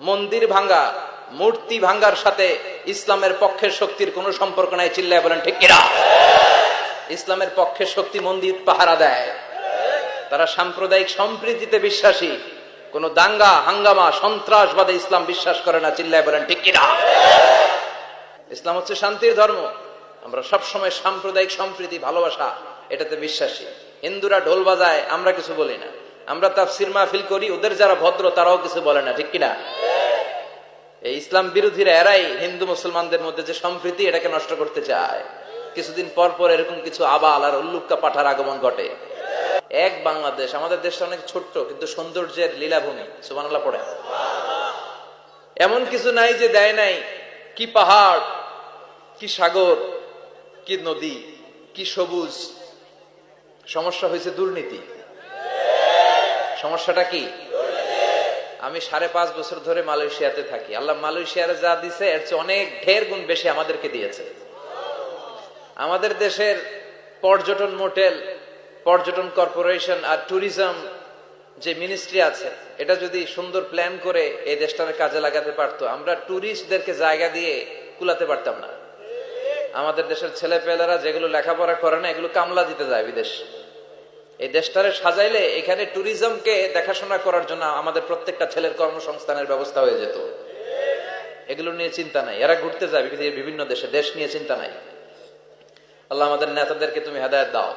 মন্দির ভাঙ্গা, মূর্তি ভাঙ্গার সাথে ইসলামের পক্ষের শক্তির কোনো সম্পর্ক নাই। চিল্লায় বলেন ঠিক কিনা? ইসলামের পক্ষের শক্তি মন্দির পাহারা দেয়। তারা সাম্প্রদায়িক সম্প্রীতিতে বিশ্বাসী, কোন দাঙ্গা হাঙ্গামা সন্ত্রাসবাদে ইসলাম বিশ্বাস করে না। চিল্লায় বলেন ঠিক কিনা? ইসলাম হচ্ছে শান্তির ধর্ম। আমরা সবসময় সাম্প্রদায়িক সম্প্রীতি, ভালোবাসা এটাতে বিশ্বাসী। হিন্দুরা ঢোল বাজায়, আমরা কিছু বলি না। আমরা তাফসীর মাহফিল করি, ওদের যারা ভদ্র তারাও কিছু বলে না। ঠিক কিনা? এই ইসলাম বিরোধীরা এরাই হিন্দু মুসলমানদের মধ্যে যে সম্প্রীতি, এটাকে নষ্ট করতে চায়। কিছুদিন পর পর এরকম কিছু আবাল আর উল্লুক্কা পাঠার আগমন ঘটে। এক বাংলাদেশ, আমাদের দেশটা অনেক ছোট্ট কিন্তু সৌন্দর্যের লীলাভূমি। সুবহানাল্লাহ পড়ে। এমন কিছু নাই যে দেয় নাই। কি পাহাড়, কি সাগর, কি নদী, কি সবুজ। সমস্যা হয়েছে দুর্নীতি। সমস্যাটা কি? আমি 5.5 বছর ধরে মালয়েশিয়াতে থাকি। আল্লাহ মালয়েশিয়ার যা দিছে এর চেয়ে অনেক ঢের গুণ বেশি আমাদেরকে দিয়েছে। আমাদের দেশের পর্যটন মোটেল, পর্যটন কর্পোরেশন আর ট্যুরিজম যে মিনিস্ট্রি আছে, এটা যদি সুন্দর প্ল্যান করে এই দেশটার কাজে লাগাতে পারতো, আমরা ট্যুরিস্টদেরকে জায়গা দিয়ে কুলাতে পারতাম না। আমাদের দেশের ছেলে পেলেরা যেগুলো লেখাপড়া করে না, এগুলো কামলা দিতে যায় বিদেশ। এই দেশটারে সাজাইলে এখানে ট্যুরিজমকে দেখাশোনা করার জন্য আমাদের প্রত্যেকটা ছেলের কর্মসংস্থানের ব্যবস্থা হয়ে যেত। এগুলো নিয়ে চিন্তা নাই। এরা ঘুরতে যায় বিভিন্ন দেশে, দেশ নিয়ে চিন্তা নাই। আল্লাহ আমাদের নেতাদেরকে তুমি হেদায়েত দাও।